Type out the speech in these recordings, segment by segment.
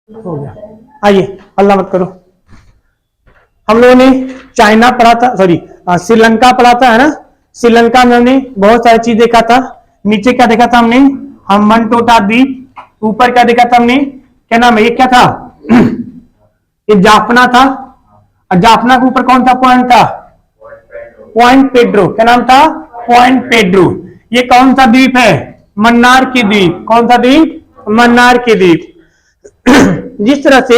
हो गया। आइए अल्लाह मत करो। हम लोगों ने चाइना पढ़ा था, सॉरी श्रीलंका पढ़ा था, है ना। श्रीलंका में हमने बहुत सारी चीज देखा था। नीचे क्या देखा था हमने, हम्बनटोटा द्वीप। ऊपर क्या देखा था हमने, क्या नाम है ये, क्या था ये, जाफना था। और जाफना के ऊपर कौन सा पॉइंट था, पॉइंट पेड्रो। क्या नाम था, पॉइंट पेड्रो। ये कौन सा द्वीप है, मन्नार की द्वीप। कौन सा द्वीप, मन्नार की द्वीप। जिस तरह से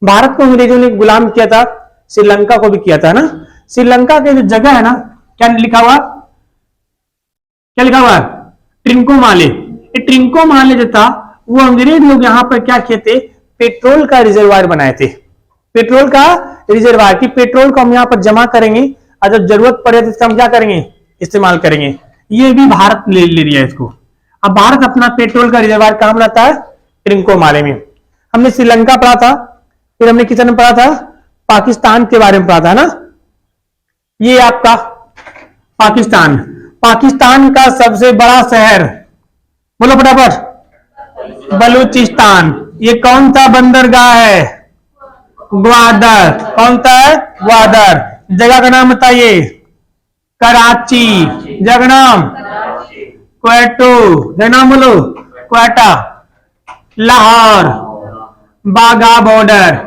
भारत को अंग्रेजों ने गुलाम किया था, श्रीलंका को भी किया था ना। श्रीलंका के जो जगह है ना, क्या लिखा हुआ, क्या लिखा हुआ है, ट्रिंकोमाले। ये ट्रिंकोमाले जो था वो अंग्रेज लोग यहाँ पर क्या किए थे, पेट्रोल का रिजर्वायर बनाए थे। पेट्रोल का रिजर्वायर, की पेट्रोल को हम यहाँ पर जमा करेंगे और जब जरूरत पड़े तो इसका हम क्या करेंगे, इस्तेमाल करेंगे। ये भी भारत ले लिया इसको। अब भारत अपना पेट्रोल का रिजर्वायर कहां बनाता है, ट्रिंकोमाले में। हमने श्रीलंका पढ़ा था, फिर हमने किसने पढ़ा था, पाकिस्तान के बारे में पढ़ा था ना। ये आपका पाकिस्तान, पाकिस्तान का सबसे बड़ा शहर, बोलो फटाफट, बलूचिस्तान। ये कौन सा बंदरगाह है, ग्वादर। कौन सा है, ग्वादर। जगह का नाम बताइए, कराची। जगह नाम क्वेटो। जगह नाम बोलो, क्वेटा। लाहौर, बाघा बॉर्डर,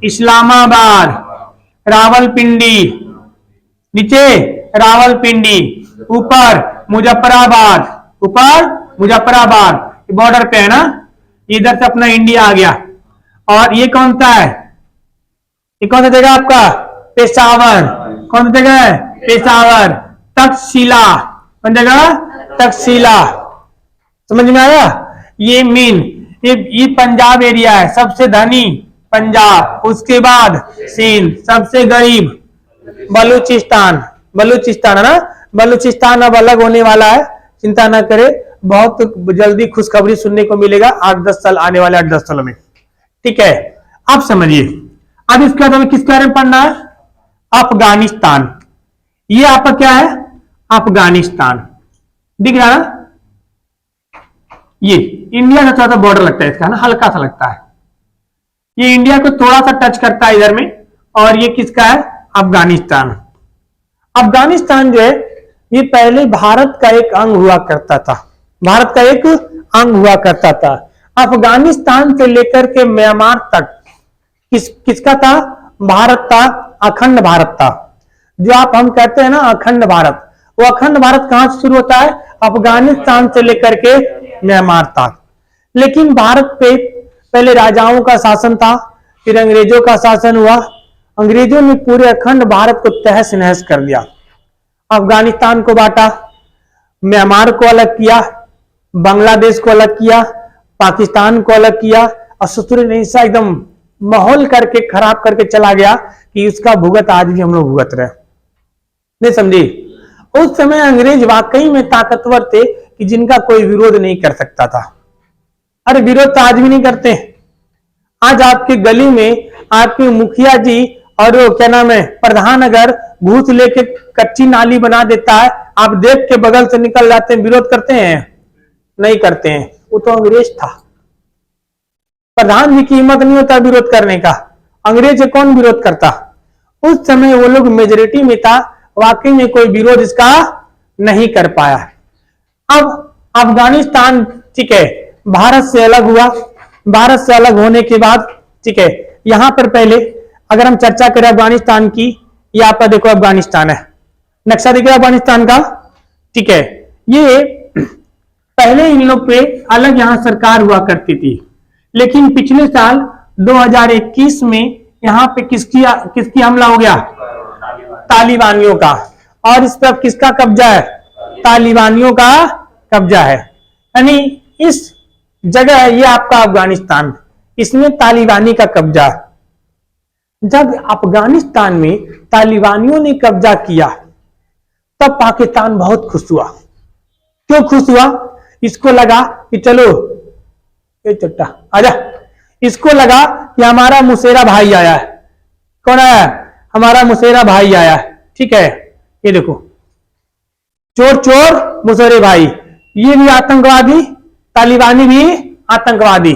इस्लामाबाद, रावलपिंडी। नीचे रावलपिंडी, ऊपर मुजफ्फराबाद, ऊपर मुजफ्फराबाद बॉर्डर पे है ना। इधर से अपना इंडिया आ गया। और ये कौन सा है, ये कौन सा जगह आपका, पेशावर। कौन सा जगह है, पेशावर। तक्षशिला, कौन जगह, तक्षशिला। समझ में आया। ये मेन, ये पंजाब एरिया है, सबसे धनी पंजाब, उसके बाद सिंध, सबसे गरीब बलूचिस्तान। बलूचिस्तान है ना, बलूचिस्तान अब अलग होने वाला है, चिंता ना करे, बहुत जल्दी खुशखबरी सुनने को मिलेगा 8-10 साल, आने वाले 8-10 सालों में। ठीक है, आप समझिए। अब इसके बाद हमें किसके बारे में पढ़ना है, अफगानिस्तान। ये आपका क्या है, अफगानिस्तान, दिख रहा है। ये इंडिया का थोड़ा सा बॉर्डर लगता है इसका ना, हल्का सा लगता है। ये इंडिया को थोड़ा सा टच करता है इधर में। और ये किसका है, अफगानिस्तान। अफगानिस्तान जो है ये पहले भारत का एक अंग हुआ करता था, भारत का एक अंग हुआ करता था। अफगानिस्तान से लेकर के म्यांमार तक किसका था, भारत था, अखंड भारत था। जो आप हम कहते हैं ना अखंड भारत, वो अखंड भारत कहां से शुरू होता है, अफगानिस्तान से लेकर के म्यांमार तक। लेकिन भारत पे पहले राजाओं का शासन था, फिर अंग्रेजों का शासन हुआ। अंग्रेजों ने पूरे अखंड भारत को तहस नहस कर दिया। अफगानिस्तान को बांटा, म्यांमार को अलग किया, बांग्लादेश को अलग किया, पाकिस्तान को अलग किया। और शत्रु ने ऐसा एकदम माहौल करके खराब करके चला गया कि उसका भुगत आज भी हम लोग भुगत रहे। नहीं समझे। उस समय अंग्रेज वाकई में ताकतवर थे कि जिनका कोई विरोध नहीं कर सकता था। अरे विरोध तो आज भी नहीं करते। आज आपकी गली में आपके मुखिया जी और वो क्या नाम है प्रधान अगर घूस लेके कच्ची नाली बना देता है, आप देख के बगल से निकल जाते हैं, विरोध करते हैं, नहीं करते हैं। वो तो अंग्रेज था। प्रधान जी की हिम्मत नहीं होता विरोध करने का, अंग्रेज से कौन विरोध करता। उस समय वो लोग मेजोरिटी में था, वाकई में कोई विरोध इसका नहीं कर पाया। अब अफगानिस्तान ठीक है भारत से अलग हुआ। भारत से अलग होने के बाद ठीक है यहां पर पहले अगर हम चर्चा करें अफगानिस्तान की, ये आपका देखो अफगानिस्तान है, नक्शा दिख रहा है अफगानिस्तान का। ठीक है, ये पहले इन लोग पे अलग यहां सरकार हुआ करती थी। लेकिन पिछले साल 2021 में यहां पे किसकी हमला हो गया, तालिबानियों का। और इस पर किसका कब्जा है, तालिबानियों का कब्जा है। यानी इस जगह है ये आपका अफगानिस्तान, इसमें तालिबानी का कब्जा। जब अफगानिस्तान में तालिबानियों ने कब्जा किया तब पाकिस्तान बहुत खुश हुआ। क्यों खुश हुआ, इसको लगा कि चलो ये चट्टा आजा, इसको लगा कि हमारा मुसेरा भाई आया है। कौन आया है, हमारा मुसेरा भाई आया है। ठीक है, ये देखो चोर चोर मुसेरे भाई, ये भी आतंकवादी, तालिबानी भी आतंकवादी।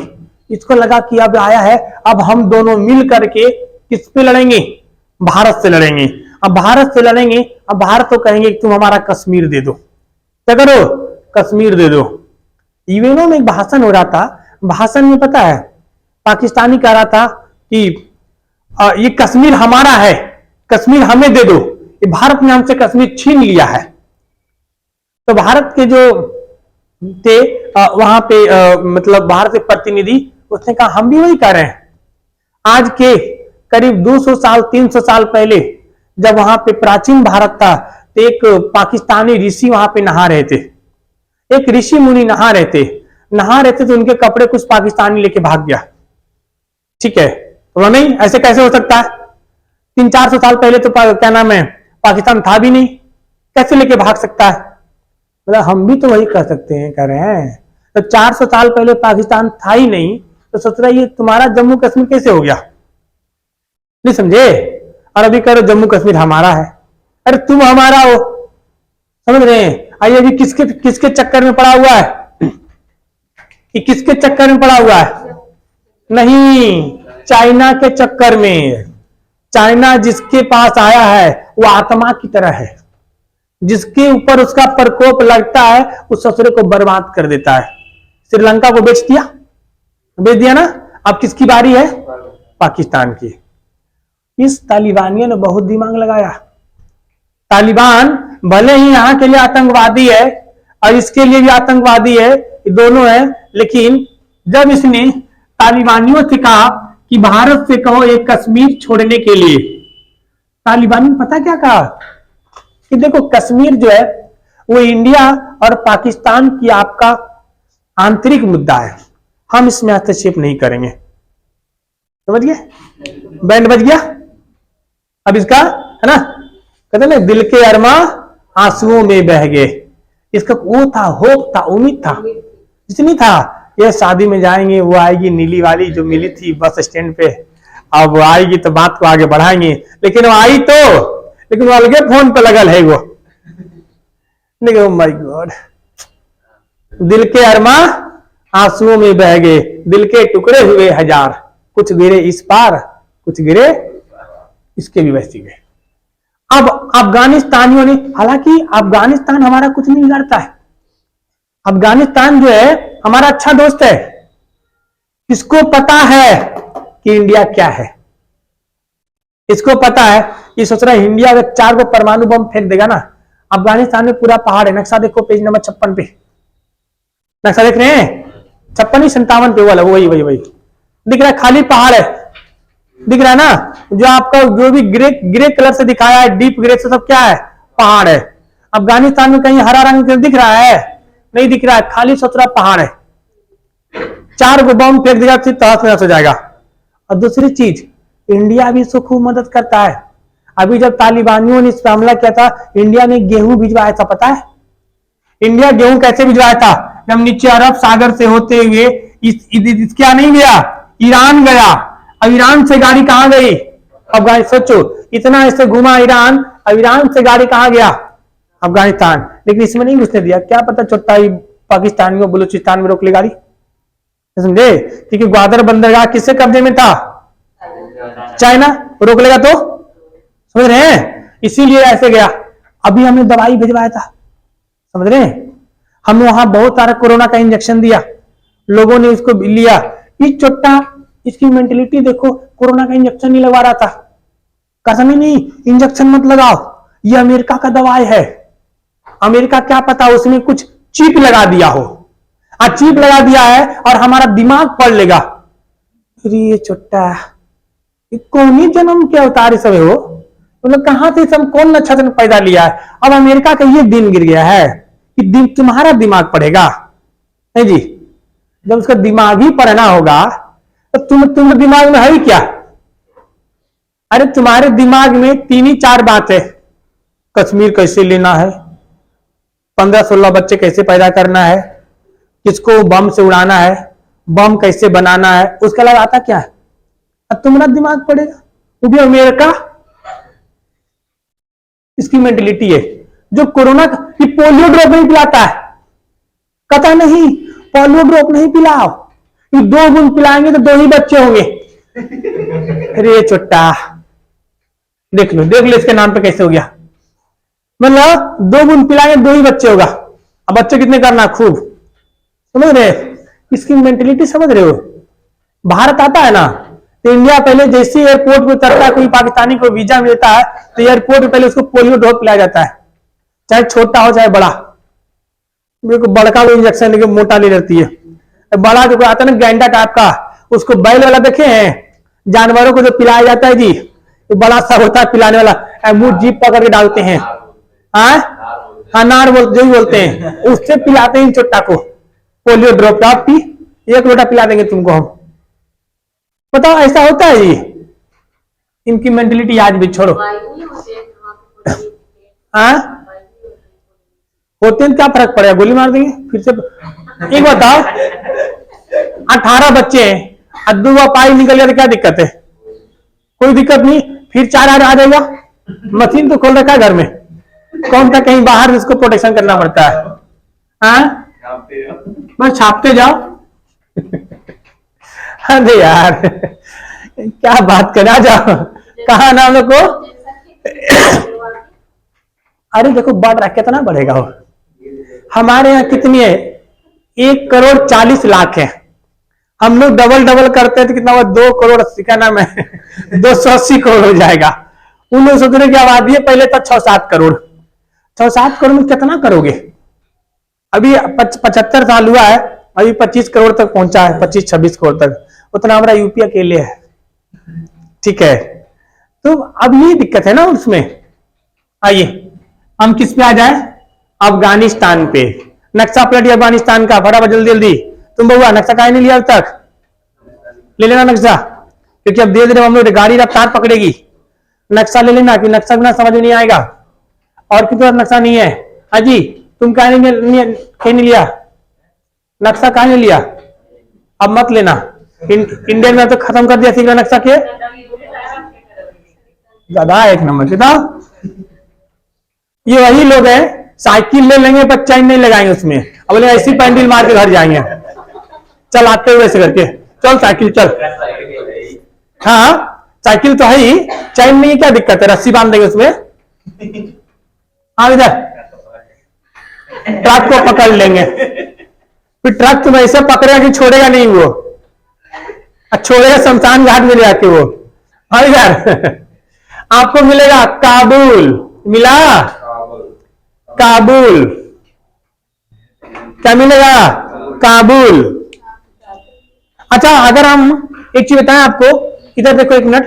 इसको लगा कि अब आया है, अब हम दोनों मिल करके किस पे लड़ेंगे, भारत से लड़ेंगे। अब भारत से लड़ेंगे, अब भारत तो कहेंगे तुम हमारा कश्मीर दे दो, क्या करो, कश्मीर दे दो। यूएनओ में एक भाषण हो रहा था, भाषण में पता है पाकिस्तानी कह रहा था कि ये कश्मीर हमारा है, कश्मीर हमें दे दो, ये भारत ने हमसे कश्मीर छीन लिया है। तो भारत के जो थे वहां पे मतलब भारत के प्रतिनिधि, उसने कहा हम भी वही कर रहे हैं। आज के करीब 200 साल 300 साल पहले जब वहां पे प्राचीन भारत था, तो एक पाकिस्तानी ऋषि वहां पे नहा रहे थे, एक ऋषि मुनि नहा रहे थे तो उनके कपड़े कुछ पाकिस्तानी लेके भाग गया। ठीक है, तो नहीं, ऐसे कैसे हो सकता है? 300-400 साल पहले तो क्या नाम है, पाकिस्तान था भी नहीं, कैसे लेके भाग सकता है? मतलब हम भी तो वही कर सकते हैं, कर रहे हैं। तो 400 साल पहले पाकिस्तान था ही नहीं, तो सोच रहा ये तुम्हारा जम्मू कश्मीर कैसे हो गया? नहीं समझे? और अभी कह रहे जम्मू कश्मीर हमारा है। अरे तुम हमारा हो, समझ रहे हैं? आइए अभी किसके चक्कर में पड़ा हुआ है, कि किसके चक्कर में पड़ा हुआ है? नहीं, चाइना के चक्कर में। चाइना जिसके पास आया है वो आत्मा की तरह है, जिसके ऊपर उसका प्रकोप लगता है उस ससुरे को बर्बाद कर देता है। श्रीलंका को बेच दिया ना, अब किसकी बारी है? पाकिस्तान की। इस तालिबानियों ने बहुत दिमाग लगाया। तालिबान भले ही यहां के लिए आतंकवादी है और इसके लिए भी आतंकवादी है, दोनों है, लेकिन जब इसने तालिबानियों से कहा कि भारत से कहो एक कश्मीर छोड़ने के लिए, तालिबान ने पता क्या कहा कि देखो कश्मीर जो है वो इंडिया और पाकिस्तान की आपका आंतरिक मुद्दा है, हम इसमें हस्तक्षेप नहीं करेंगे। समझ गए? बैंड बज गया। अब इसका है ना, कहते ना दिल के अरमा आंसुओं में बह गए। इसका वो था, होप था, उम्मीद था, जितनी था ये शादी में जाएंगे, वो आएगी नीली वाली जो मिली थी बस स्टैंड पे, अब वो आएगी तो बात को आगे बढ़ाएंगे। लेकिन वो आई तो, लेकिन वो अलगे फोन पे लगल है वो। देखो माय गॉड, दिल के अरमा आंसुओं में बह गए, दिल के टुकड़े हुए हजार, कुछ गिरे इस पार कुछ गिरे इसके भी वैसे गए। अब अफगानिस्तानियों ने, हालांकि अफगानिस्तान हमारा कुछ नहीं बिगाड़ता है, अफगानिस्तान जो है हमारा अच्छा दोस्त है। इसको पता है कि इंडिया क्या है, इसको पता है, ये सोच रहा है इंडिया अगर 4 को परमाणु बम फेंक देगा ना, अफगानिस्तान में पूरा पहाड़ है। नक्शा देखो पेज नंबर 56 पे, नक्शा देख रहे हैं? 56-57 पे वाला, वही दिख रहा है, खाली पहाड़ है, दिख रहा है ना? जो आपका जो भी ग्रे कलर से दिखाया है, डीप ग्रे से, सब क्या है? पहाड़ है। अफगानिस्तान में कहीं हरा रंग दिख रहा है? नहीं दिख रहा है, खाली 17 पहाड़ है। 4 को बम फेंक देगा फिर तहस हो जाएगा। और दूसरी चीज, इंडिया भी इसको खूब मदद करता है। अभी जब तालिबानियों ने इस पर हमला किया था, इंडिया ने गेहूं भिजवाया था, पता है? इंडिया गेहूं कैसे भिजवाया था? जब नीचे अरब सागर से होते हुए क्या नहीं गया, ईरान गया। अब ईरान से गाड़ी कहां गई? अफगानिस्तान। सोचो, इतना ऐसे घुमा ईरान, अब ईरान से गाड़ी कहां गया? अफगानिस्तान। लेकिन इसमें नहीं घुसने दिया, क्या पता छोटा ही पाकिस्तानियों बलूचिस्तान में रोक ले गाड़ी, समझे? क्योंकि ग्वादर बंदरगाह किससे कब्जे में था? चाइना, रोक लेगा तो, समझ रहे हैं? इसीलिए ऐसे गया। अभी हमने दवाई भिजवाया था, समझ रहे हैं? हमने वहां बहुत सारा कोरोना का इंजेक्शन दिया, लोगों ने इसको लिया। ये छोटा, इसकी मेंटेलिटी देखो, कोरोना का इंजेक्शन नहीं लगवा रहा था, कसम ही नहीं, इंजेक्शन मत लगाओ, ये अमेरिका का दवाई है। अमेरिका क्या पता उसमें कुछ चिप लगा दिया हो, चिप लगा दिया है और हमारा दिमाग पढ़ लेगा। ये छोटा कौन ही जन्म के अवतार सब हो, मतलब कहां से सब कौन नक्षत्र पैदा लिया है? अब अमेरिका का ये दिन गिर गया है कि तुम्हारा दिमाग पढ़ेगा, नहीं जी? जब उसका दिमाग ही पढ़ना होगा तो तुम दिमाग में है ही क्या? अरे तुम्हारे दिमाग में 3 ही 4 बात है, कश्मीर कैसे लेना है, 15-16 बच्चे कैसे पैदा करना है, किसको बम से उड़ाना है, बम कैसे बनाना है, उसके अलावा आता क्या है? अब तुम्हारा दिमाग पड़ेगा, वो भी अमेरिका। इसकी मेंटेलिटी है। जो कोरोना की पोलियो ड्रॉप नहीं पिलाता है, कहता नहीं पोलियो ड्रॉप नहीं पिलाओ, कि 2 बूंद पिलाएंगे तो 2 ही बच्चे होंगे। अरे चुट्टा, देख लो इसके नाम पे कैसे हो गया। मतलब 2 बूंद पिलाएंगे 2 ही बच्चे होगा। अब बच्चे कितने करना, खूब। समझ रहे, इसकी मेंटेलिटी समझ रहे हो। भारत आता है ना तो इंडिया पहले जैसे एयरपोर्ट पे उतरता है, कोई पाकिस्तानी को वीजा मिलता है तो एयरपोर्ट पे पहले उसको पोलियो ड्रॉप पिलाया जाता है, चाहे छोटा हो चाहे बड़ा। बड़का वो इंजेक्शन लेके मोटा ले लेती है, बड़ा जो आता है ना गैंडा टाइप का, उसको बैल वाला देखे हैं, जानवरों को जो पिलाया जाता है जी, तो बड़ा सा होता है पिलाने वाला, मुंह जीप पकड़ के डालते हैं, हाँ नार जो बोलते हैं, उससे पिलाते हैं चोटा को पोलियो ड्रॉप। आप पी 1 लोटा पिला देंगे तुमको हम। बताओ ऐसा होता है जी। इनकी मेंटेलिटी आज भी छोड़ो। हाँ होते हैं, क्या फर्क पड़ेगा, गोली मार देंगे फिर से। एक बताओ, 18 बच्चे हैं, अद्दुआ पाई निकल गया तो क्या दिक्कत है, कोई दिक्कत नहीं, फिर 4 आ जाएगा। मशीन तो खोल रखा है घर में, कौन सा कहीं बाहर उसको प्रोटेक्शन करना पड़ता है। हाँ बस छापते जाओ। अरे यार क्या बात करना, जाओ कहा ना हम लोग को। अरे देखो बढ़ रहा, कितना बढ़ेगा वो। हमारे यहाँ कितनी है, 1,40,00,000 है। हम लोग डबल करते हैं तो कितना हुआ, 2 करोड़ 80 का नाम है 280 करोड़ हो जाएगा। उन लोग सोच रहे की आबादी है, पहले था 6-7 करोड़। 6-7 करोड़ में कितना करोगे। अभी 75 साल हुआ है, अभी 25 करोड़ तक पहुंचा है, 25-26 करोड़ तक, उतना हमारा यूपी अकेले है। ठीक है, तो अब ये दिक्कत है ना उसमें। आइए हम किस पे आ जाए, अफगानिस्तान पे। नक्शा पलट अफगानिस्तान का, फटाफट जल्दी जल्दी। तुम बउआ नक्शा काहे नहीं लिया अब तक, ले लेना नक्शा, क्योंकि अब धीरे धीरे हम लोग गाड़ी रफ्तार पकड़ेगी। नक्शा ले लेना कि नक्शा बिना समझ में नहीं आएगा। और कितना नक्शा नहीं है अजी, तुम काहे नहीं लिया नक्शा, काहे नहीं लिया, अब मत लेना। इंडियन में तो खत्म कर दिया सीखना नक्शा के, गधा एक नंबर। बताओ ये वही लोग हैं, साइकिल ले लेंगे पर चैन नहीं लगाएंगे उसमें, अब बोले ऐसी पैंडल मार के घर जाएंगे। चल आते हुए ऐसे करके, चल साइकिल चल। हाँ साइकिल तो है ही, चैन नहीं, क्या दिक्कत है, रस्सी बांध देंगे उसमें। हाँ इधर ट्रक को पकड़ लेंगे, फिर ट्रक तुम ऐसे पकड़ेगा कि छोड़ेगा नहीं वो, छोड़ेगा शमशान घाट में जाके वो। हाँ यार आपको मिलेगा काबुल, मिला काबुल, क्या मिलेगा, काबुल। अच्छा अगर हम एक चीज बताएं आपको, इधर देखो 1 मिनट,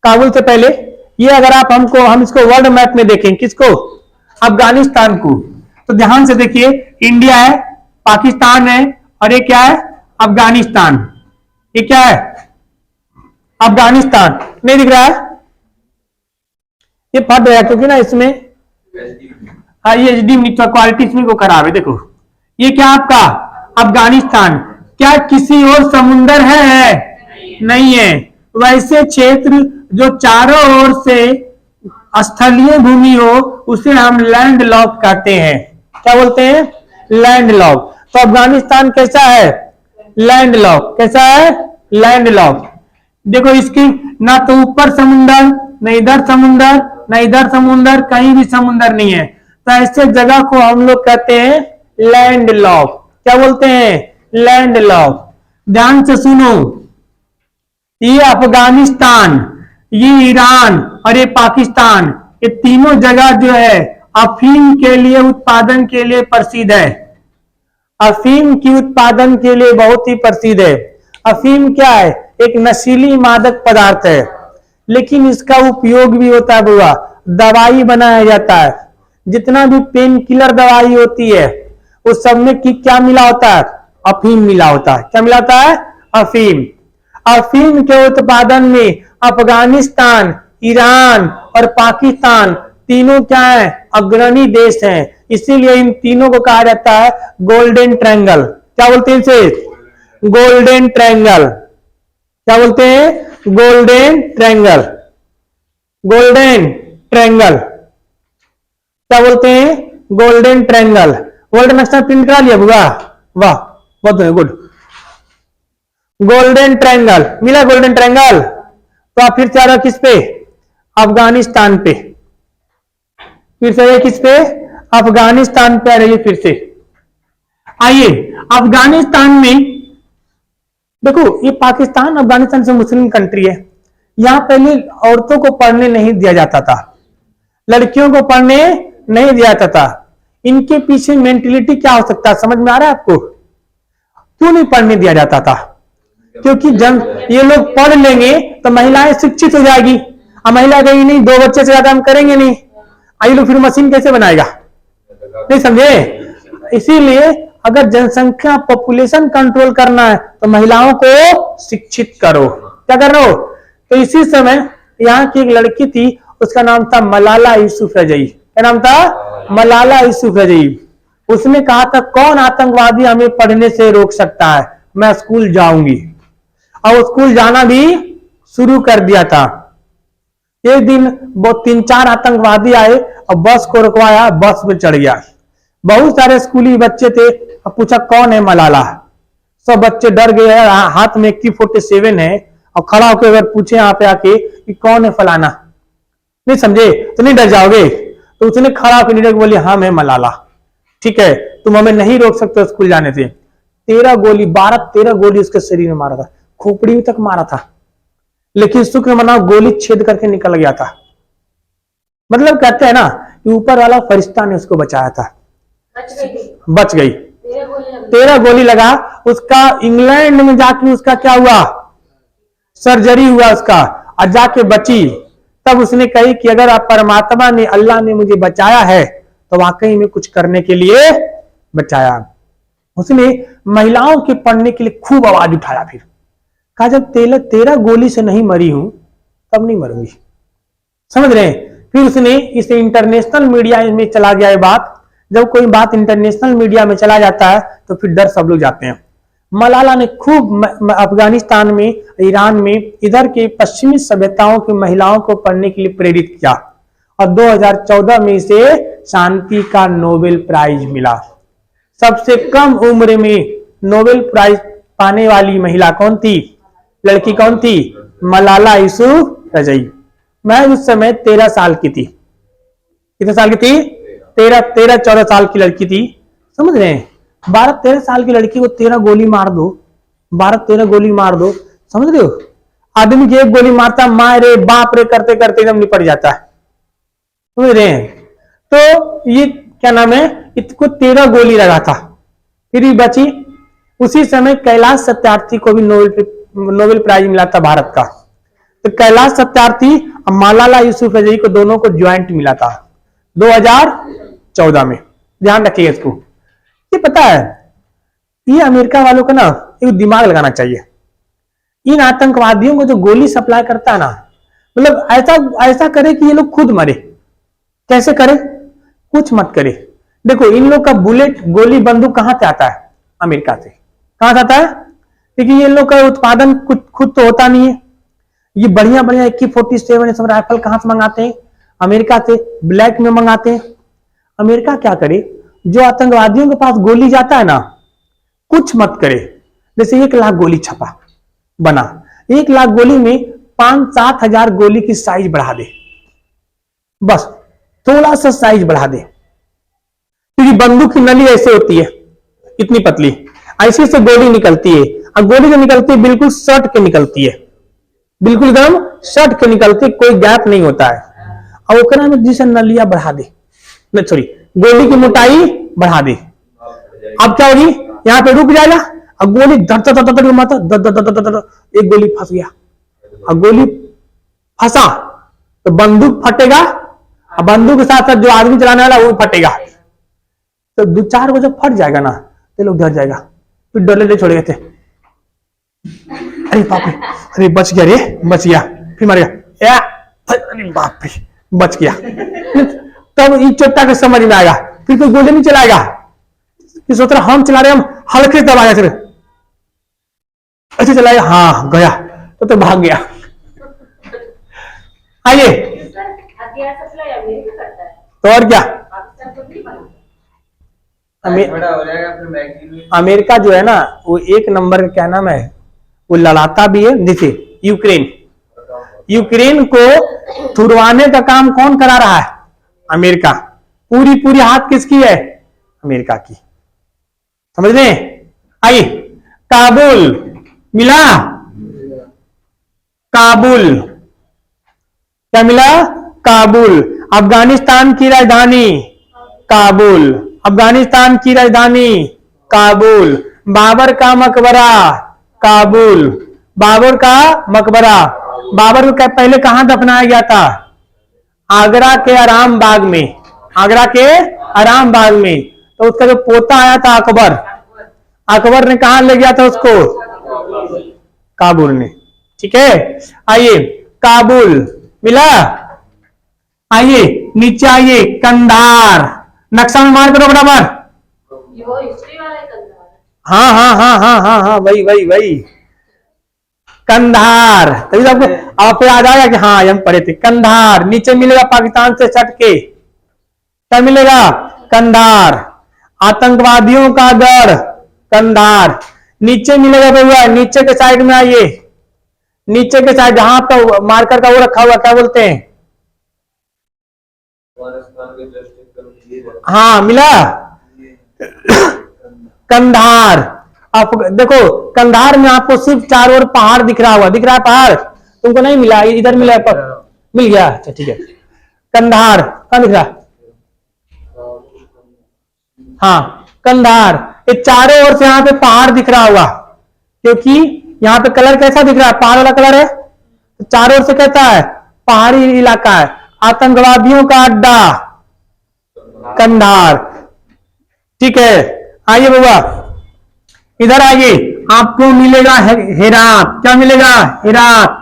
काबुल से पहले ये अगर आप हम इसको वर्ल्ड मैप में देखें, किसको, अफगानिस्तान को, तो ध्यान से देखिए, इंडिया है, पाकिस्तान है, और ये क्या है, अफगानिस्तान। ये क्या है, अफगानिस्तान। नहीं दिख रहा है, ये फट रहा है क्योंकि ना इसमें ये एचडी क्वालिटी इसमें को खराब है। देखो ये क्या आपका अफगानिस्तान, क्या किसी और समुंदर है? नहीं है। वैसे क्षेत्र जो चारों ओर से स्थलीय भूमि हो उसे हम लैंड लॉक कहते हैं। क्या बोलते हैं, लैंड लॉक। तो अफगानिस्तान कैसा है, लैंड लॉक। कैसा है, लैंड लॉक। देखो इसकी ना तो ऊपर समुंदर, न इधर समुंदर, न इधर समुंदर, कहीं भी समुंदर नहीं है, तो ऐसे जगह को हम लोग कहते हैं लैंड लॉक। क्या बोलते हैं, लैंड लॉक। ध्यान से सुनो, ये अफगानिस्तान, ये ईरान और ये पाकिस्तान, ये तीनों जगह जो है अफीम के लिए उत्पादन के लिए प्रसिद्ध है। अफीम की उत्पादन के लिए बहुत ही प्रसिद्ध है। अफीम क्या है, एक नशीली मादक पदार्थ है, लेकिन इसका उपयोग भी होता है बुआ, दवाई बनाया जाता है। जितना भी पेन किलर दवाई होती है उस सब में क्या मिला होता है, अफीम मिला होता है। क्या मिला होता है, अफीम। अफीम के उत्पादन में अफगानिस्तान, ईरान और पाकिस्तान तीनों क्या है, अग्रणी देश हैं। इसीलिए इन तीनों को कहा जाता है गोल्डन ट्रायंगल। क्या बोलते हैं इसे, गोल्डन ट्रायंगल। क्या बोलते हैं, गोल्डन ट्रायंगल। गोल्डन ट्रायंगल क्या बोलते हैं, golden triangle. World national print करा लिया बुआ, वाह बहुत गुड। गोल्डन ट्रायंगल मिला, गोल्डन ट्रायंगल। तो आप फिर से आ रहे हो किस पे, अफगानिस्तान पे। फिर से किस पे, अफगानिस्तान पे आ रही है फिर से। आइए अफगानिस्तान में देखो, ये पाकिस्तान अफगानिस्तान से मुस्लिम कंट्री है। यहां पहले औरतों को पढ़ने नहीं दिया जाता था, लड़कियों को पढ़ने नहीं दिया जाता था। इनके पीछे मेंटेलिटी क्या हो सकता है, समझ में आ रहा है आपको? क्यों नहीं पढ़ने दिया जाता था? क्योंकि जब ये लोग पढ़ लेंगे तो महिलाएं शिक्षित हो जाएगी। अब महिला कहेगी नहीं, 2 बच्चे से ज्यादा हम करेंगे नहीं। आई लोग फिर मशीन कैसे बनाएगा, नहीं समझे? इसीलिए अगर जनसंख्या पॉपुलेशन कंट्रोल करना है तो महिलाओं को शिक्षित करो। क्या कर रहे हो? तो इसी समय यहाँ की एक लड़की थी, उसका नाम था मलाला यूसुफजई। क्या नाम था? मलाला यूसुफजई। उसने कहा था कौन आतंकवादी हमें पढ़ने से रोक सकता है, मैं स्कूल जाऊंगी। और स्कूल जाना भी शुरू कर दिया था। एक दिन वो 3-4 आतंकवादी आए और बस को रुकवाया, बस में चढ़ गया। बहुत सारे स्कूली बच्चे थे, अब पूछा कौन है मलाला। सब बच्चे डर गए, हाथ में AK-47 है और खड़ा होकर अगर पूछे यहाँ पे आके कि कौन है फलाना, नहीं समझे तो नहीं डर जाओगे? तो उसने खड़ा होकर नहीं बोली हाँ मैं मलाला, ठीक है तुम हमें नहीं रोक सकते स्कूल जाने से। 12-13 गोली उसके शरीर में मारा था, खोपड़ी तक मारा था, लेकिन शुक्र मनाओ गोली छेद करके निकल गया था। मतलब कहते हैं ना कि ऊपर वाला फरिश्ता ने उसको बचाया था, बच गई। 13 गोली लगा। उसका इंग्लैंड में जाके उसका क्या हुआ, सर्जरी हुआ उसका, और जाके बची। तब उसने कही कि अगर आप परमात्मा ने, अल्लाह ने मुझे बचाया है तो वाकई में कुछ करने के लिए बचाया। उसने महिलाओं के पढ़ने के लिए खूब आवाज उठाया। फिर कहा जब 13 गोली से नहीं मरी हूं तब नहीं मरूंगी, समझ रहे हैं? फिर उसने इसे इंटरनेशनल मीडिया में चला गया ये बात। जब कोई बात इंटरनेशनल मीडिया में चला जाता है तो फिर डर सब लोग जाते हैं। मलाला ने खूब अफगानिस्तान में, ईरान में, इधर के पश्चिमी सभ्यताओं की महिलाओं को पढ़ने के लिए प्रेरित किया और 2014 में इसे शांति का नोबेल प्राइज मिला। सबसे कम उम्र में नोबेल प्राइज पाने वाली महिला कौन थी, लड़की कौन थी? मलाला यूसुफजई। मैं उस समय 13 साल की थी। कितने साल की थी? 13-14 साल की लड़की थी, समझ रहे हैं? 12-13 साल की लड़की को 13 गोली मार दो, 12-13 गोली मार दो, समझ रहे हो? आदमी की एक गोली मारता माँ रे बाप रे करते करते एकदम निपट जाता है, समझ रहे हैं? तो ये क्या नाम है, इसको 13 गोली लगा था, फिर भी बची। उसी समय कैलाश सत्यार्थी को भी नोबेल प्राइज मिला था भारत का। तो कैलाश सत्यार्थी और मलाला यूसुफजई को दोनों को ज्वाइंट मिला था 2014 में। ध्यान रखिएगा इसको। ये पता है, ये अमेरिका वालों को ना एक दिमाग लगाना चाहिए। इन आतंकवादियों को जो गोली सप्लाई करता है ना, मतलब ऐसा करे कि ये लोग खुद मरे। कैसे करे? कुछ मत करे। देखो इन लोग का बुलेट, गोली, बंदूक कहां से आता है? अमेरिका से। कहां से आता है? क्योंकि ये लोग का उत्पादन खुद तो होता नहीं है। ये बढ़िया बढ़िया AK-47 सब राइफल कहां से मंगाते हैं? अमेरिका से, ब्लैक में मंगाते हैं। अमेरिका क्या करे, जो आतंकवादियों के पास गोली जाता है ना, कुछ मत करे। जैसे 1 लाख गोली छपा बना, 1 लाख गोली में 5-7 हजार गोली की साइज बढ़ा दे, बस थोड़ा सा साइज बढ़ा दे। क्योंकि बंदूक की नली ऐसे होती है, इतनी पतली, ऐसे से गोली निकलती है, और गोली जो निकलती है बिल्कुल सट के निकलती है, बिल्कुल एकदम सट के निकलती है, कोई गैप नहीं होता है। और ओकरा में जिसे नलिया बढ़ा दे, सॉरी गोली की मोटाई बढ़ा दे। अब क्या होगी, यहां पे रुक जाएगा और गोली एक गोली फंस गया, और गोली फंसा तो बंदूक फटेगा, और बंदूक के साथ साथ जो आदमी चलाने वाला वो फटेगा। तो 2-4 को जब फट जाएगा ना तो लोग डर जाएगा, फिर डरने नहीं छोड़ेगा थे। अरे बाप रे, अरे बच गया, रे बच गया, फिर मर गया, अरे बाप रे बच गया। तब इस चोटा का समझ में आएगा, फिर कोई गोली नहीं चलाएगा। कि सोच रहा हम चला रहे, हम हल्के से दबाया सिर्फ ऐसे चलाएगा, हाँ गया तो भाग गया। आइए तो और क्या, अमेरिका जो है ना वो 1 नंबर का क्या नाम है, वो लड़ाता भी है। देखिए यूक्रेन, यूक्रेन को छुड़वाने का काम कौन करा रहा है? अमेरिका। पूरी पूरी हाथ किसकी है? अमेरिका की। समझ रहे हैं? आइए, काबुल मिला, काबुल क्या मिला? काबुल। अफगानिस्तान की राजधानी काबुल, अफगानिस्तान की राजधानी काबुल। बाबर का मकबरा काबुल, बाबर का मकबरा। बाबर को पहले कहां दफनाया गया था? आगरा के आराम बाग में, आगरा के आराम बाग में। तो उसका जो पोता आया था अकबर, अकबर ने कहा ले गया था उसको? काबुल ने। ठीक है, आइए काबुल मिला। आइए नीचे आइए, कंधार। नक्शा में मार करो बराबर। हाँ हाँ हाँ हाँ हाँ हाँ, वही वही वही कंधार। तभी आपको आपको याद आया कि हाँ हम पढ़े थे। कंधार नीचे मिलेगा पाकिस्तान से सट के, क्या मिलेगा? कंधार। आतंकवादियों का गढ़ कंधार। नीचे मिलेगा भैया, नीचे के साइड में आइए, नीचे के साइड जहां आपका मार्कर का वो रखा हुआ, क्या बोलते हैं? हाँ मिला, कंधार। आप देखो कंधार में आपको सिर्फ चारों ओर पहाड़ दिख रहा हुआ, दिख रहा है पहाड़? तुमको नहीं मिला? इधर मिला है, मिल गया? अच्छा ठीक है। कंधार कहां दिख रहा? हाँ कंधार। ये चारों ओर से यहाँ पे पहाड़ दिख रहा होगा, क्योंकि यहाँ पे कलर कैसा दिख रहा है? पहाड़ वाला कलर है। तो चारों ओर से कहता है पहाड़ी इलाका है। आतंकवादियों का अड्डा कंधार। ठीक है, आइए बाबा इधर आइए, आपको मिलेगा हेरात। क्या मिलेगा? हेरात।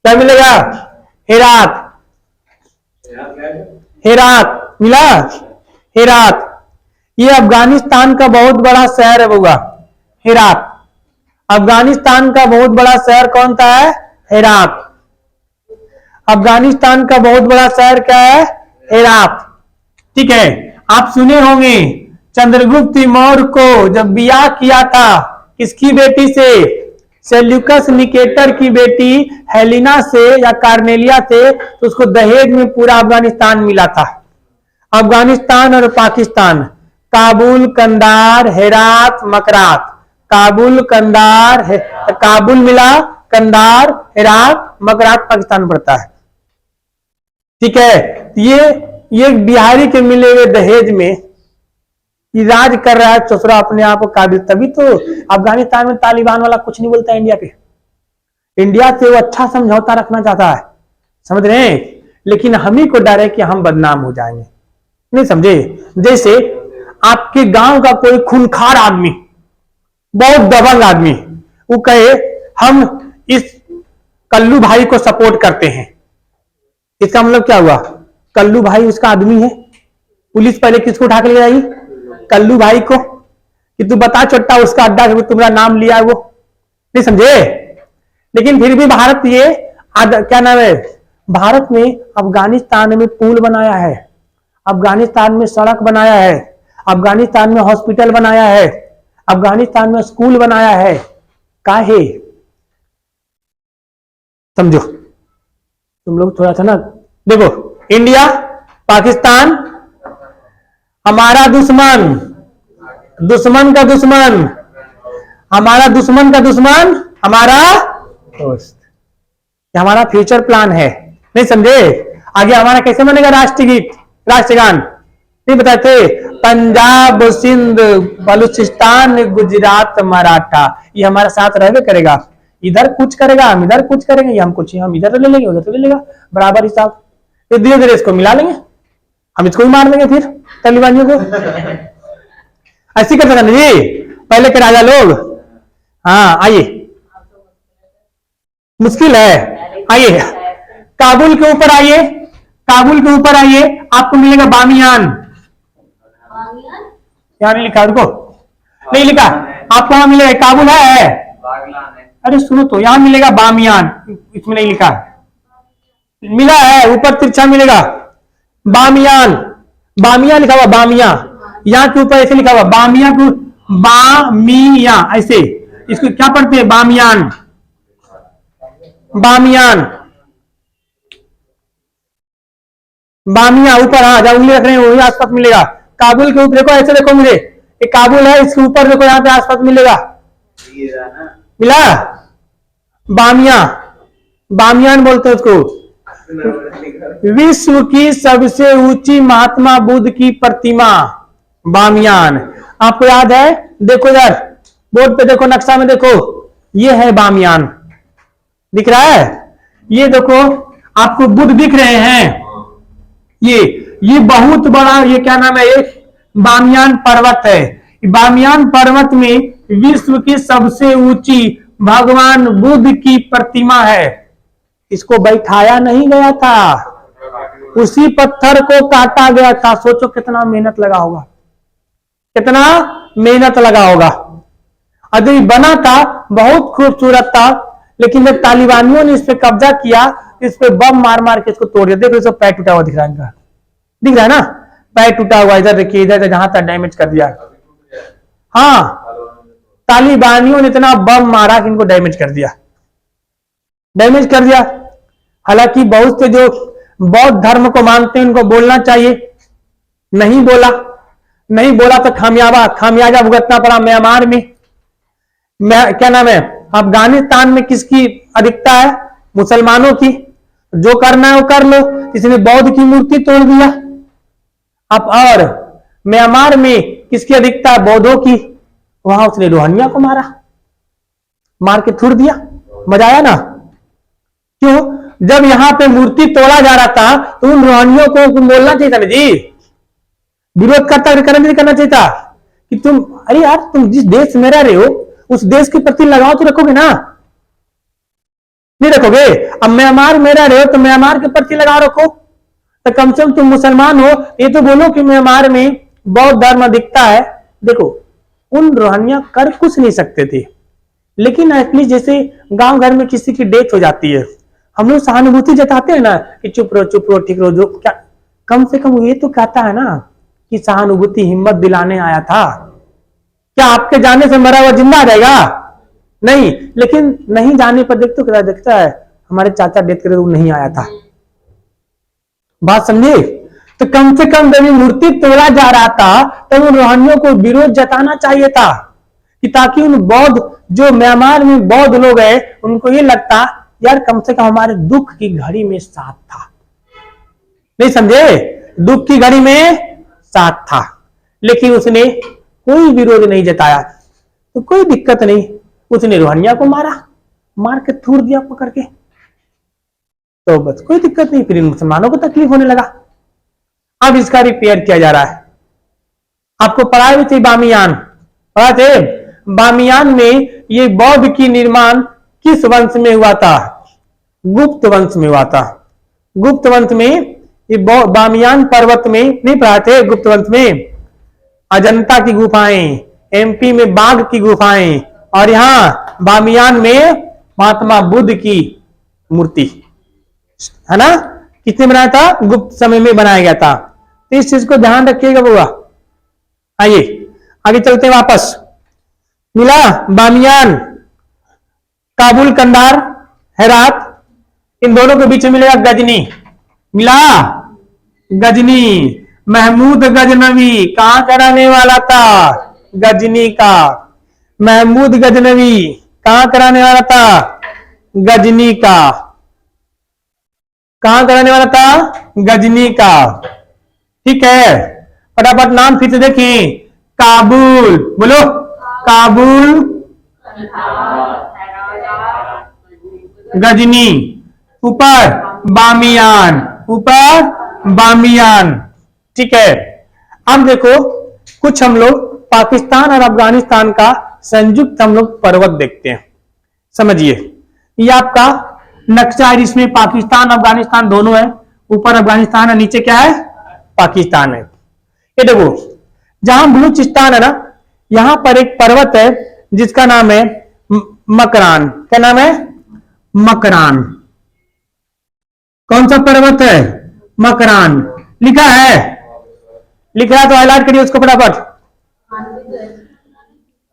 क्या मिलेगा? हेरात। हेरात मिला, हेरात। ये अफगानिस्तान का बहुत बड़ा शहर है बाबा, हेरात। अफगानिस्तान का बहुत बड़ा शहर कौन सा है? हेरात। अफगानिस्तान का बहुत बड़ा शहर क्या है? हेरात। ठीक है, आप सुने होंगे चंद्रगुप्त मौर्य को जब बियाह किया था किसकी बेटी से? सेल्यूकस निकेटर की बेटी हेलिना से या कार्नेलिया से। तो उसको दहेज में पूरा अफगानिस्तान मिला था। अफगानिस्तान और पाकिस्तान, काबुल, कंधार, हेरात, मकरात। काबुल, कंधार, काबुल मिला, कंधार, हेरात, मकरात पाकिस्तान पड़ता है। ठीक है, ये बिहारी के मिले हुए दहेज में राज कर रहा है ससुरा अपने आप को काबिल। तभी तो अफगानिस्तान में तालिबान वाला कुछ नहीं बोलता इंडिया पे। इंडिया से वो अच्छा समझौता रखना चाहता है, समझ रहे हैं? लेकिन हम ही को डर है कि हम बदनाम हो जाएंगे, नहीं समझे? जैसे आपके गांव का कोई खूंखार आदमी, बहुत दबंग आदमी, वो कहे हम इस कल्लू भाई को सपोर्ट करते हैं। इसका मतलब क्या हुआ? कल्लू भाई उसका आदमी है। पुलिस पहले किसको उठा के ले आई? कल्लू भाई को, कि तू बता छोटा उसका अड्डा तुम्हारा नाम लिया है वो, नहीं समझे? लेकिन फिर भी भारत ये क्या नाम है, भारत ने अफगानिस्तान में पुल बनाया है, अफगानिस्तान में सड़क बनाया है, अफगानिस्तान में हॉस्पिटल बनाया है, अफगानिस्तान में स्कूल बनाया है। काहे? समझो तुम लोग थोड़ा सा ना। देखो इंडिया पाकिस्तान हमारा दुश्मन, दुश्मन का दुश्मन, हमारा दुश्मन का दुश्मन हमारा दोस्त। ये हमारा फ्यूचर प्लान है, नहीं समझे? आगे हमारा कैसे बनेगा राष्ट्रगीत, राष्ट्रगान नहीं बताते? पंजाब, सिंध, बलूचिस्तान, गुजरात, मराठा, ये हमारा साथ रहने करेगा। इधर कुछ करेगा, हम इधर कुछ करेंगे, हम कुछ हम इधर ले लेंगे, उधर ले लेगा, बराबर हिसाब। ये धीरे धीरे इसको मिला लेंगे, हम इसको भी मार देंगे फिर तालिबानियों को। ऐसी करते थे जी पहले के राजा लोग। हाँ आइए, मुश्किल है। आइए काबुल के ऊपर आइए, काबुल के ऊपर आइए, आपको मिलेगा बामियान। यहाँ नहीं लिखा, रुको नहीं लिखा, आपको वहां मिलेगा। काबुल है, अरे सुनो तो, यहां मिलेगा बामियान, इसमें नहीं लिखा, मिला है ऊपर तिरछा मिलेगा बामियान। बामिया लिखा हुआ, बामिया। यहाँ के ऊपर ऐसे लिखा हुआ बामिया को, बामिया ऐसे। इसको क्या पढ़ते हैं? बामियान। बामियान, बामिया ऊपर, हाँ जहाँ उंगली रख रहे हैं वही आसपास मिलेगा। काबुल के ऊपर देखो, ऐसे देखो मुझे, ये काबुल है, इसके ऊपर देखो यहाँ पे आसपास मिलेगा, मिला? बामिया, बामियान बोलते हैं उसको। विश्व की सबसे ऊंची महात्मा बुद्ध की प्रतिमा बामियान। आपको याद है? देखो इधर बोर्ड पे देखो, नक्शा में देखो, ये है बामियान, दिख रहा है? ये देखो आपको बुद्ध दिख रहे हैं, ये बहुत बड़ा, ये क्या नाम है? ये बामियान पर्वत है। बामियान पर्वत में विश्व की सबसे ऊंची भगवान बुद्ध की प्रतिमा है। इसको बैठाया नहीं गया था, उसी पत्थर को काटा गया था। सोचो कितना मेहनत लगा होगा, कितना मेहनत लगा होगा। अभी बना था, बहुत खूबसूरत था, लेकिन जब तालिबानियों ने इस पे कब्जा किया, इस पे बम मार मार के इसको तोड़ दिया। देखो इसका पैर टूटा हुआ दिख रहा है, इनका दिख रहा है ना, पैर टूटा हुआ। इधर देखिए, इधर जहां तक डैमेज कर दिया। हाँ, तालिबानियों ने इतना बम मारा कि इनको डैमेज कर दिया, डैमेज कर दिया। हालांकि बहुत से जो बौद्ध धर्म को मानते हैं उनको बोलना चाहिए, नहीं बोला, नहीं बोला तो खामियाजा भुगतना पड़ा। म्यांमार में क्या नाम है, अफगानिस्तान में किसकी अधिकता है? मुसलमानों की। जो करना है वो कर लो, इसने बौद्ध की मूर्ति तोड़ दिया। अब और म्यांमार में किसकी अधिकता है? बौद्धों की। वहां उसने रोहंग्या को मारा, मार के थूर दिया। मजा आया ना? क्यों? जब यहां पे मूर्ति तोड़ा जा रहा था तो उन रोहंग्यों को बोलना चाहिए था ना जी, विरोध करना नहीं करना चाहिए था कि तुम, अरे यार तुम जिस देश में रह रहे हो उस देश के प्रति लगाव तो रखोगे ना, नहीं रखोगे? अब म्यांमार में रह रहे हो तो म्यांमार के प्रति लगाव रखो। तो कम से कम तुम मुसलमान हो, ये तो बोलो कि म्यांमार में बौद्ध धर्म दिखता है। देखो उन रोहंग्या कर कुछ नहीं सकते थे, लेकिन एटलीस्ट जैसे गांव घर में किसी की डेथ हो जाती है, हम लोग सहानुभूति जताते हैं ना कि चुप रहो ठीक रहो, जो क्या, कम से कम ये तो कहता है ना कि सहानुभूति, हिम्मत दिलाने आया था। क्या आपके जाने से मरा हुआ जिंदा आ जाएगा? नहीं। लेकिन नहीं जाने पर देखता है हमारे चाचा डेथ करे, वो नहीं आया था। बात समझे? तो कम से कम जब मूर्ति तोड़ा जा रहा था तब उन रोहंग्यों को विरोध जताना चाहिए था, कि ताकि उन बौद्ध, जो म्यांमार में बौद्ध लोग हैं, उनको ये लगता यार कम से कम हमारे दुख की घड़ी में साथ था। नहीं समझे? दुख की घड़ी में साथ था, लेकिन उसने कोई विरोध नहीं जताया। तो कोई दिक्कत नहीं, उसने रोहंग्या को मारा, मार के थूर दिया पकड़ के, तो बस कोई दिक्कत नहीं। फिर इन मुसलमानों को तकलीफ होने लगा। अब इसका रिपेयर किया जा रहा है। आपको पढ़ाए भी थे बामियान, पढ़ा थे बामियान में ये बौद्ध की निर्माण किस वंश में हुआ था? गुप्त वंश में हुआ था। गुप्त वंश में ये बामियान पर्वत में नहीं पढ़ा थे? गुप्त वंश में अजंता की गुफाएं, एमपी में बाघ की गुफाएं, और यहां बामियान में महात्मा बुद्ध की मूर्ति है ना। किसने बनाया था? गुप्त समय में बनाया गया था। तो इस चीज को ध्यान रखिएगा बुआ। आइए आगे चलते हैं वापस। मिला बामियान, काबुल, कंधार, हेरात, इन दोनों के बीच में मिलेगा गजनी। मिला गजनी। महमूद गजनवी कहां का रहने वाला था? गजनी का। महमूद गजनवी कहां का रहने वाला था? गजनी का। कहां का रहने वाला था? गजनी का। ठीक है, फटाफट नाम फिर से देखें। काबुल, बोलो काबुल, गजनी, ऊपर बामियान, ऊपर बामियान। ठीक है, अब देखो कुछ हम लोग पाकिस्तान और अफगानिस्तान का संयुक्त हम लोग पर्वत देखते हैं। समझिए, ये आपका नक्शा है जिसमें पाकिस्तान अफगानिस्तान दोनों है। ऊपर अफगानिस्तान है, नीचे क्या है? पाकिस्तान है। ये देखो जहां बलूचिस्तान है ना, यहां पर एक पर्वत है जिसका नाम है मकरान। क्या नाम है? मकरान। कौन सा पर्वत है? मकरान। लिखा है? लिखा है तो हाईलाइट करिए उसको फटाफट।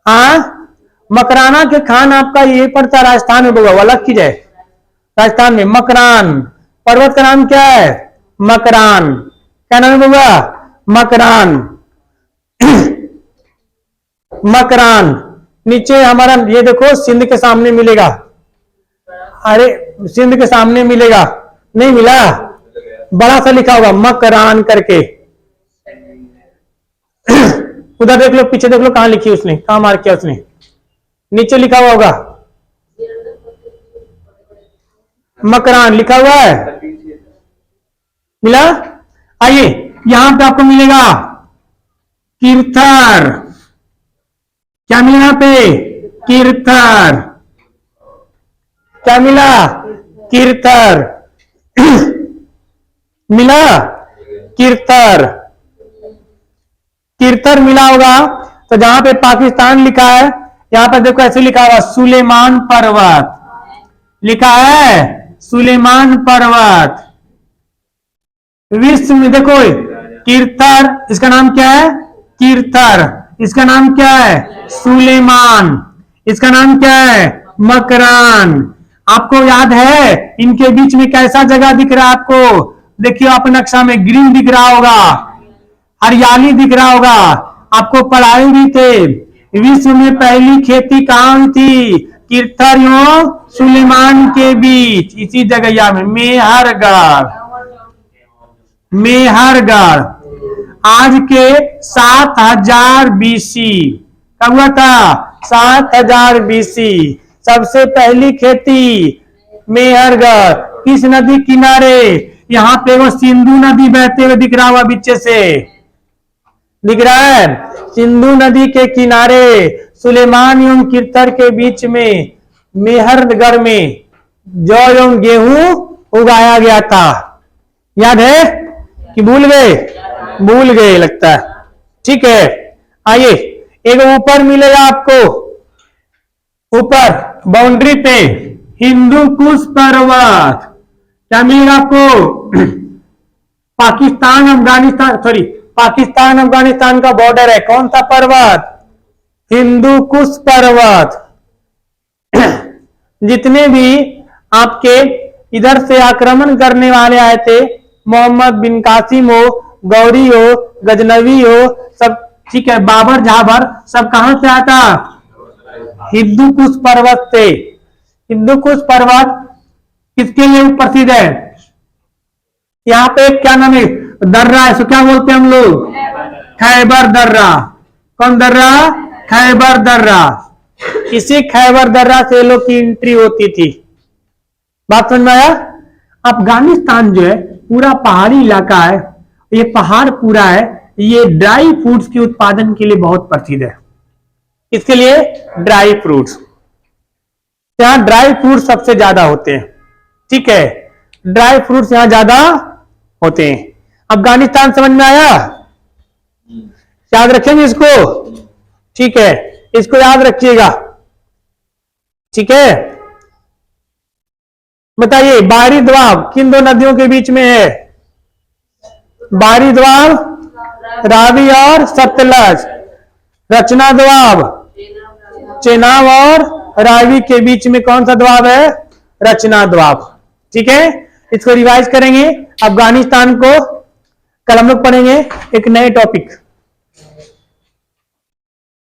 हाँ, मकराना के खान आपका ये पड़ता है राजस्थान में होगा, अलग की जाए राजस्थान में। मकरान पर्वत का नाम क्या है? मकरान। क्या नाम होगा? मकरान। मकरान। नीचे हमारा ये देखो सिंध के सामने मिलेगा। अरे सिंध के सामने मिलेगा, नहीं मिला? बड़ा सा लिखा होगा मकरान करके। उधर देख लो, पीछे देख लो, कहां लिखी उसने, कहां मार्क किया उसने? नीचे लिखा हुआ होगा मकरान लिखा हुआ है, मिला? आइए यहां पे आपको मिलेगा कीर्थर। क्या मिला यहां पे? कीर्थर। क्या मिला? कीर्थर। मिला? कीर्थर। कीर्थर मिला होगा। तो जहां पे पाकिस्तान लिखा है, यहां पर देखो ऐसे लिखा हुआ सुलेमान पर्वत लिखा है, सुलेमान पर्वत। विश्व में देखो कीर्थर, इसका नाम क्या है? कीर्थर। इसका नाम क्या है? सुलेमान। इसका नाम क्या है? मकरान। आपको याद है इनके बीच में कैसा जगह दिख रहा है आपको? देखिए आप नक्शा में ग्रीन दिख रहा होगा, हरियाली दिख रहा होगा। आपको पढ़ाए भी थे विश्व में पहली खेती कहां हुई थी? कीर्थर एवं सुलेमान के बीच, इसी जगह में मेहरगढ़। मेहरगढ़ आज के 7000 बीसी। कब हुआ था? 7000 बीसी। सबसे पहली खेती मेहरगढ़। किस नदी किनारे? यहां पे वो सिंधु नदी बहते हुए दिख रहा हुआ बीच से, दिख रहा है? सिंधु नदी के किनारे सुलेमान एवं कीर्थर के बीच में मेहरगढ़ में जौ एवं गेहूं उगाया गया था। याद है कि भूल गए? भूल गए लगता है। ठीक है, आइए एक ऊपर मिलेगा आपको, ऊपर बाउंड्री पे हिंदू कुश पर्वत। क्या मिलेगा आपको? पाकिस्तान अफगानिस्तान, सॉरी पाकिस्तान अफगानिस्तान का बॉर्डर है। कौन सा पर्वत? हिंदू कुश पर्वत। जितने भी आपके इधर से आक्रमण करने वाले आए थे, मोहम्मद बिन कासिम हो, गौरी हो, गजनवी हो, सब ठीक है, बाबर झाबर, सब कहां से आता? हिंदू कुश पर्वत से। हिंदू कुश पर्वत किसके लिए प्रसिद्ध है? यहाँ पे क्या नाम है? दर्रा है। इसको क्या बोलते हैं हम लोग? खैबर दर्रा। कौन दर्रा? खैबर दर्रा। इसी खैबर दर्रा से लोग की एंट्री होती थी। बात समझ में आया? अफगानिस्तान जो है पूरा पहाड़ी इलाका है, ये पहाड़ पूरा है, ये ड्राई फ्रूट्स के उत्पादन के लिए बहुत प्रसिद्ध है। इसके लिए ड्राई फ्रूट्स, यहां ड्राई फ्रूट सबसे ज्यादा होते हैं। ठीक है, ड्राई फ्रूट्स यहां ज्यादा होते हैं। अफगानिस्तान समझ में आया? याद रखेंगे इसको? ठीक है, इसको याद रखिएगा। ठीक है, बताइए बाहरी द्वाब किन दो नदियों के बीच में है? बाहरी द्वाब रावी और सतलज। रचना द्वाब चेनाब और रावी के बीच में कौन सा द्वाब है? रचना द्वाब। ठीक है, इसको रिवाइज करेंगे। अफगानिस्तान को कल हम लोग पढ़ेंगे एक नए टॉपिक।